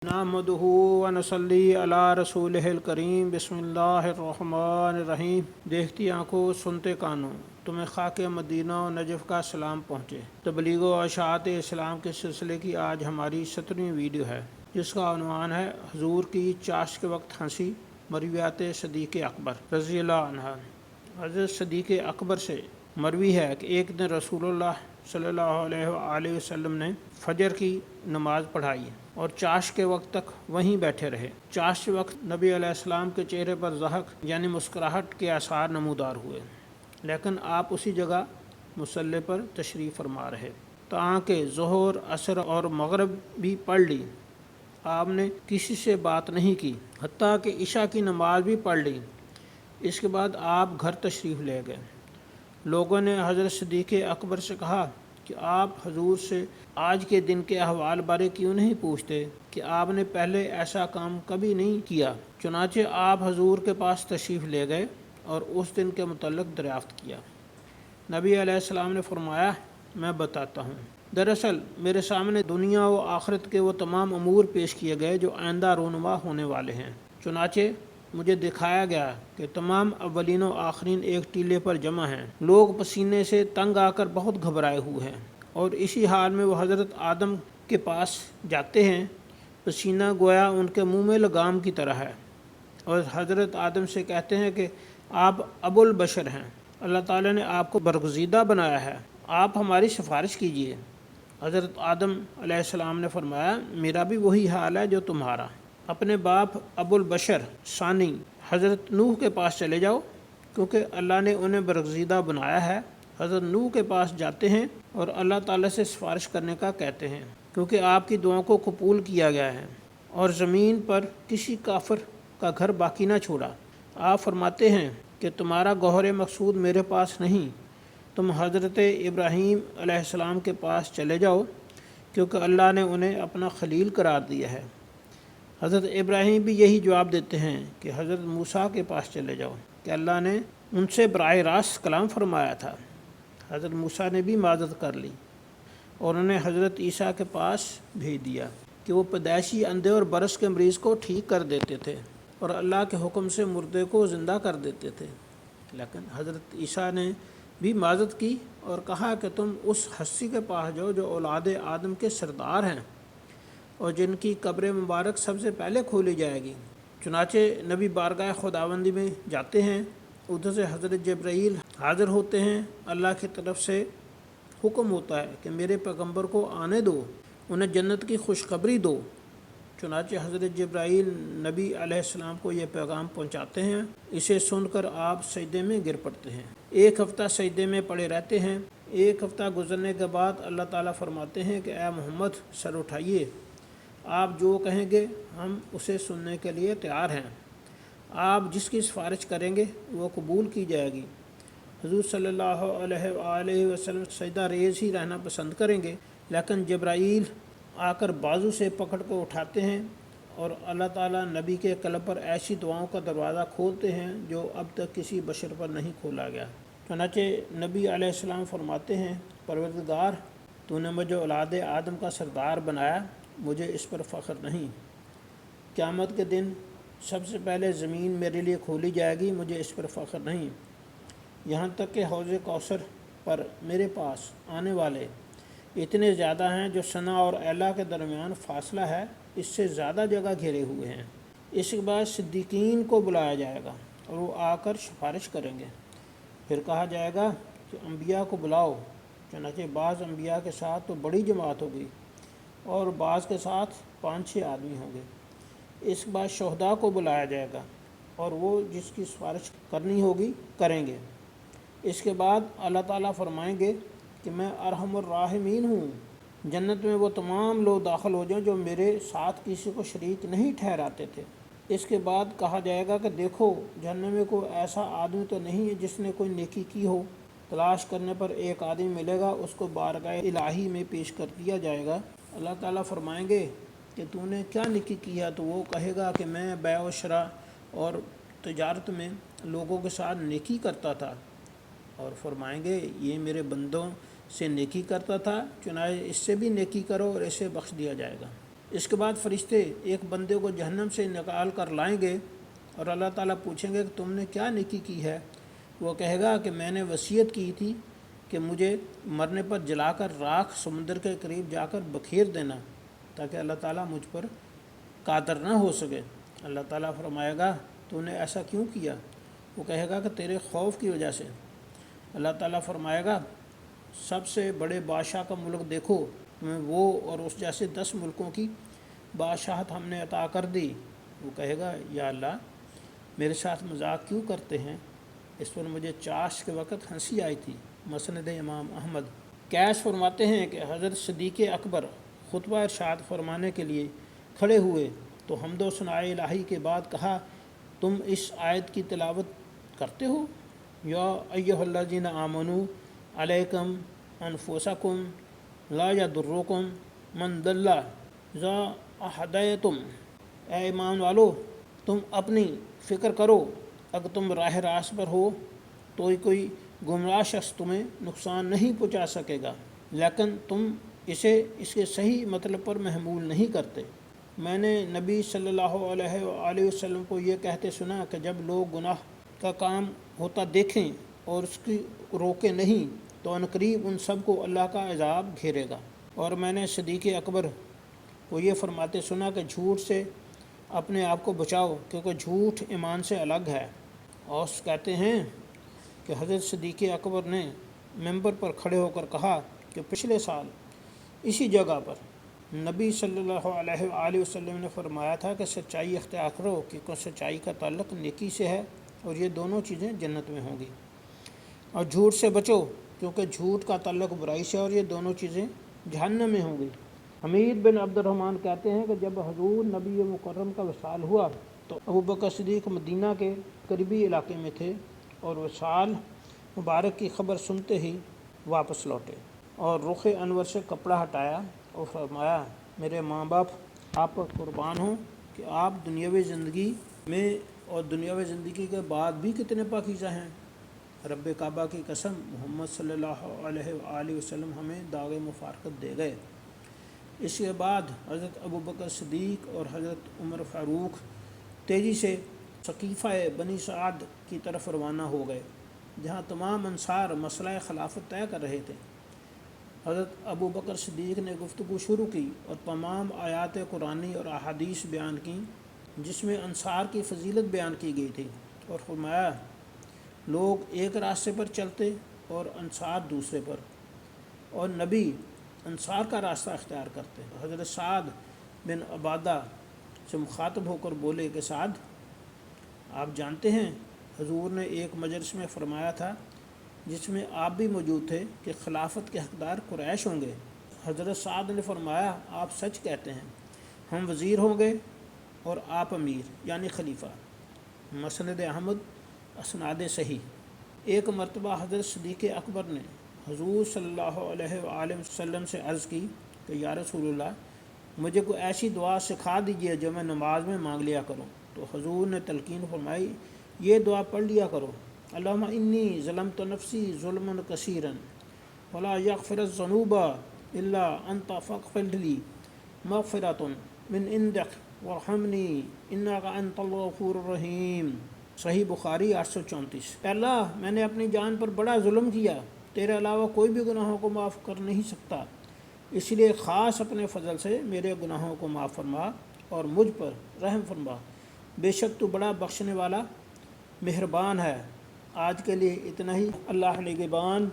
نحمدہ ونصلی علی رسولہ الکریم بسم اللہ الرحمن الرحیم۔ دیکھتی آنکھوں سنتے کانوں تمہیں خاک مدینہ و نجف کا سلام پہنچے۔ تبلیغ و اشاعت اسلام کے سلسلے کی آج ہماری 17ویں ویڈیو ہے، جس کا عنوان ہے حضور کی چاشت کے وقت ہنسی، مرویات صدیق اکبر رضی اللہ عنہ۔ حضرت صدیق اکبر سے مروی ہے کہ ایک دن رسول اللہ صلی اللہ علیہ وآلہ وسلم نے فجر کی نماز پڑھائی اور چاشت کے وقت تک وہیں بیٹھے رہے۔ چاشت کے وقت نبی علیہ السلام کے چہرے پر ضحک یعنی مسکراہٹ کے آثار نمودار ہوئے، لیکن آپ اسی جگہ مصلی پر تشریف فرما رہے تاکہ ظہر، عصر اور مغرب بھی پڑھ لی۔ آپ نے کسی سے بات نہیں کی، حتیٰ کہ عشاء کی نماز بھی پڑھ لی۔ اس کے بعد آپ گھر تشریف لے گئے۔ لوگوں نے حضرت صدیق اکبر سے کہا کہ آپ حضور سے آج کے دن کے احوال بارے کیوں نہیں پوچھتے کہ آپ نے پہلے ایسا کام کبھی نہیں کیا۔ چنانچہ آپ حضور کے پاس تشریف لے گئے اور اس دن کے متعلق دریافت کیا۔ نبی علیہ السلام نے فرمایا، میں بتاتا ہوں۔ دراصل میرے سامنے دنیا و آخرت کے وہ تمام امور پیش کیے گئے جو آئندہ رونما ہونے والے ہیں۔ چنانچہ مجھے دکھایا گیا کہ تمام اولین و آخرین ایک ٹیلے پر جمع ہیں۔ لوگ پسینے سے تنگ آ کر بہت گھبرائے ہوئے ہیں، اور اسی حال میں وہ حضرت آدم کے پاس جاتے ہیں۔ پسینہ گویا ان کے منہ میں لگام کی طرح ہے، اور حضرت آدم سے کہتے ہیں کہ آپ ابو البشر ہیں، اللہ تعالیٰ نے آپ کو برگزیدہ بنایا ہے، آپ ہماری سفارش کیجیے۔ حضرت آدم علیہ السلام نے فرمایا، میرا بھی وہی حال ہے جو تمہارا۔ اپنے باپ ابو البشر ثانی حضرت نوح کے پاس چلے جاؤ، کیونکہ اللہ نے انہیں برگزیدہ بنایا ہے۔ حضرت نوح کے پاس جاتے ہیں اور اللہ تعالیٰ سے سفارش کرنے کا کہتے ہیں، کیونکہ آپ کی دعاؤں کو قبول کیا گیا ہے، اور زمین پر کسی کافر کا گھر باقی نہ چھوڑا۔ آپ فرماتے ہیں کہ تمہارا گوہر مقصود میرے پاس نہیں، تم حضرت ابراہیم علیہ السلام کے پاس چلے جاؤ، کیونکہ اللہ نے انہیں اپنا خلیل قرار دیا ہے۔ حضرت ابراہیم بھی یہی جواب دیتے ہیں کہ حضرت موسیٰ کے پاس چلے جاؤ، کہ اللہ نے ان سے براہ راست کلام فرمایا تھا۔ حضرت موسیٰ نے بھی معذرت کر لی اور انہیں حضرت عیسیٰ کے پاس بھیج دیا کہ وہ پیدائشی اندھے اور برس کے مریض کو ٹھیک کر دیتے تھے اور اللہ کے حکم سے مردے کو زندہ کر دیتے تھے۔ لیکن حضرت عیسیٰ نے بھی معذرت کی اور کہا کہ تم اس ہستی کے پاس جاؤ جو اولاد آدم کے سردار ہیں اور جن کی قبر مبارک سب سے پہلے کھولی جائے گی۔ چنانچہ نبی بارگاہ خداوندی میں جاتے ہیں، ادھر سے حضرت جبرائیل حاضر ہوتے ہیں۔ اللہ کی طرف سے حکم ہوتا ہے کہ میرے پیغمبر کو آنے دو، انہیں جنت کی خوشخبری دو۔ چنانچہ حضرت جبرائیل نبی علیہ السلام کو یہ پیغام پہنچاتے ہیں۔ اسے سن کر آپ سجدے میں گر پڑتے ہیں، ایک ہفتہ سجدے میں پڑے رہتے ہیں۔ ایک ہفتہ گزرنے کے بعد اللہ تعالیٰ فرماتے ہیں کہ اے محمد، سر اٹھائیے، آپ جو کہیں گے ہم اسے سننے کے لیے تیار ہیں۔ آپ جس کی سفارش کریں گے وہ قبول کی جائے گی۔ حضور صلی اللہ علیہ وآلہ وسلم سجدہ ریز ہی رہنا پسند کریں گے، لیکن جبرائیل آ کر بازو سے پکڑ کو اٹھاتے ہیں اور اللہ تعالیٰ نبی کے قلب پر ایسی دعاؤں کا دروازہ کھولتے ہیں جو اب تک کسی بشر پر نہیں کھولا گیا۔ چنانچہ نبی علیہ السلام فرماتے ہیں، پروردگار، تو نے مجھے اولاد آدم کا سردار بنایا، مجھے اس پر فخر نہیں۔ قیامت کے دن سب سے پہلے زمین میرے لیے کھولی جائے گی، مجھے اس پر فخر نہیں۔ یہاں تک کہ حوض کوثر پر میرے پاس آنے والے اتنے زیادہ ہیں جو ثنا اور اعلیٰ کے درمیان فاصلہ ہے، اس سے زیادہ جگہ گھیرے ہوئے ہیں۔ اس کے بعد صدیقین کو بلایا جائے گا اور وہ آ کر سفارش کریں گے۔ پھر کہا جائے گا کہ انبیاء کو بلاؤ، چنانچہ بعض انبیاء کے ساتھ تو بڑی جماعت ہوگی اور بعض کے ساتھ 5-6 آدمی ہوں گے۔ اس کے بعد شہداء کو بلایا جائے گا اور وہ جس کی سفارش کرنی ہوگی کریں گے۔ اس کے بعد اللہ تعالیٰ فرمائیں گے کہ میں ارحم الراحمین ہوں، جنت میں وہ تمام لوگ داخل ہو جائیں جو میرے ساتھ کسی کو شریک نہیں ٹھہراتے تھے۔ اس کے بعد کہا جائے گا کہ دیکھو، جہنم میں کوئی ایسا آدمی تو نہیں ہے جس نے کوئی نیکی کی ہو۔ تلاش کرنے پر ایک آدمی ملے گا، اس کو بارگاہ الہی میں پیش کر دیا جائے گا۔ اللہ تعالیٰ فرمائیں گے کہ تو نے کیا نیکی کی ہے؟ تو وہ کہے گا کہ میں بیع و شراء اور تجارت میں لوگوں کے ساتھ نیکی کرتا تھا، اور فرمائیں گے یہ میرے بندوں سے نیکی کرتا تھا، چنانچہ اس سے بھی نیکی کرو اور اسے بخش دیا جائے گا۔ اس کے بعد فرشتے ایک بندے کو جہنم سے نکال کر لائیں گے اور اللہ تعالیٰ پوچھیں گے کہ تم نے کیا نیکی کی ہے؟ وہ کہے گا کہ میں نے وصیت کی تھی کہ مجھے مرنے پر جلا کر راکھ سمندر کے قریب جا کر بکھیر دینا تاکہ اللہ تعالیٰ مجھ پر قادر نہ ہو سکے۔ اللہ تعالیٰ فرمائے گا تو نے ایسا کیوں کیا؟ وہ کہے گا کہ تیرے خوف کی وجہ سے۔ اللہ تعالیٰ فرمائے گا سب سے بڑے بادشاہ کا ملک دیکھو، تمہیں وہ اور اس جیسے 10 ملکوں کی بادشاہت ہم نے عطا کر دی۔ وہ کہے گا یا اللہ میرے ساتھ مذاق کیوں کرتے ہیں؟ اس پر مجھے چاش کے وقت ہنسی آئی تھی۔ مسند امام احمد۔ کیس فرماتے ہیں کہ حضرت صدیق اکبر خطبہ ارشاد فرمانے کے لیے کھڑے ہوئے تو حمد و ثناء الہی کے بعد کہا تم اس آیت کی تلاوت کرتے ہو؟ یا ایھا الذین آمنوا علیکم انفسکم لا یضرکم من ضل اذا اہتدیتم، اے ایمان والو تم اپنی فکر کرو، اگر تم راہ راست پر ہو تو کوئی گمراہ شخص تمہیں نقصان نہیں پہنچا سکے گا، لیکن تم اسے اس کے صحیح مطلب پر محمول نہیں کرتے۔ میں نے نبی صلی اللہ علیہ وآلہ وسلم کو یہ کہتے سنا کہ جب لوگ گناہ کا کام ہوتا دیکھیں اور اس کی روکے نہیں تو عنقریب ان سب کو اللہ کا عذاب گھیرے گا۔ اور میں نے صدیق اکبر کو یہ فرماتے سنا کہ جھوٹ سے اپنے آپ کو بچاؤ کیونکہ جھوٹ ایمان سے الگ ہے۔ اور کہتے ہیں کہ حضرت صدیق اکبر نے ممبر پر کھڑے ہو کر کہا کہ پچھلے سال اسی جگہ پر نبی صلی اللہ علیہ وآلہ وسلم نے فرمایا تھا کہ سچائی اختیار کرو کیونکہ سچائی کا تعلق نیکی سے ہے اور یہ دونوں چیزیں جنت میں ہوں گی، اور جھوٹ سے بچو کیونکہ جھوٹ کا تعلق برائی سے اور یہ دونوں چیزیں جہنم میں ہوں گی۔ حمید بن عبد الرحمن کہتے ہیں کہ جب حضور نبی مکرم کا وصال ہوا تو ابوبکر صدیق مدینہ کے قریبی علاقے میں تھے اور وصال مبارک کی خبر سنتے ہی واپس لوٹے اور رخ انور سے کپڑا ہٹایا اور فرمایا میرے ماں باپ آپ پر قربان ہوں کہ آپ دنیاوی زندگی میں اور دنیاوی زندگی کے بعد بھی کتنے پاکیزہ ہیں۔ رب کعبہ کی قسم محمد صلی اللہ علیہ وآلہ وسلم ہمیں داغ مفارقت دے گئے۔ اس کے بعد حضرت ابوبکر صدیق اور حضرت عمر فاروق تیزی سے ثقیفہ بنی سعد کی طرف روانہ ہو گئے جہاں تمام انصار مسئلہ خلافت طے کر رہے تھے۔ حضرت ابوبکر صدیق نے گفتگو شروع کی اور تمام آیات قرآنی اور احادیث بیان کیں جس میں انصار کی فضیلت بیان کی گئی تھی، اور فرمایا لوگ ایک راستے پر چلتے اور انصار دوسرے پر، اور نبی انصار کا راستہ اختیار کرتے۔ حضرت سعد بن عبادہ سے مخاطب ہو کر بولے کہ سعد آپ جانتے ہیں حضور نے ایک مجلس میں فرمایا تھا جس میں آپ بھی موجود تھے کہ خلافت کے حقدار قریش ہوں گے۔ حضرت سعد نے فرمایا آپ سچ کہتے ہیں، ہم وزیر ہوں گے اور آپ امیر یعنی خلیفہ۔ مسند احمد اسناد صحیح۔ ایک مرتبہ حضرت صدیق اکبر نے حضور صلی اللہ علیہ وآلہ وسلم سے عرض کی کہ یا رسول اللہ مجھے کوئی ایسی دعا سکھا دیجیے جو میں نماز میں مانگ لیا کروں۔ تو حضور نے تلقین فرمائی یہ دعا پڑھ لیا کرو، اللہم انی ظلمت نفسی ظلما کثیرا ولا یغفر الذنوب الا انت فاغفر لی مغفرۃ من عندک وارحمنی انک انت الغفور الرحیم۔ صحیح بخاری 834۔ اے اللہ میں نے اپنی جان پر بڑا ظلم کیا، تیرے علاوہ کوئی بھی گناہوں کو معاف کر نہیں سکتا، اس لیے خاص اپنے فضل سے میرے گناہوں کو معاف فرما اور مجھ پر رحم فرما، بے شک تو بڑا بخشنے والا مہربان ہے۔ آج کے لیے اتنا ہی۔ اللہ نگہبان۔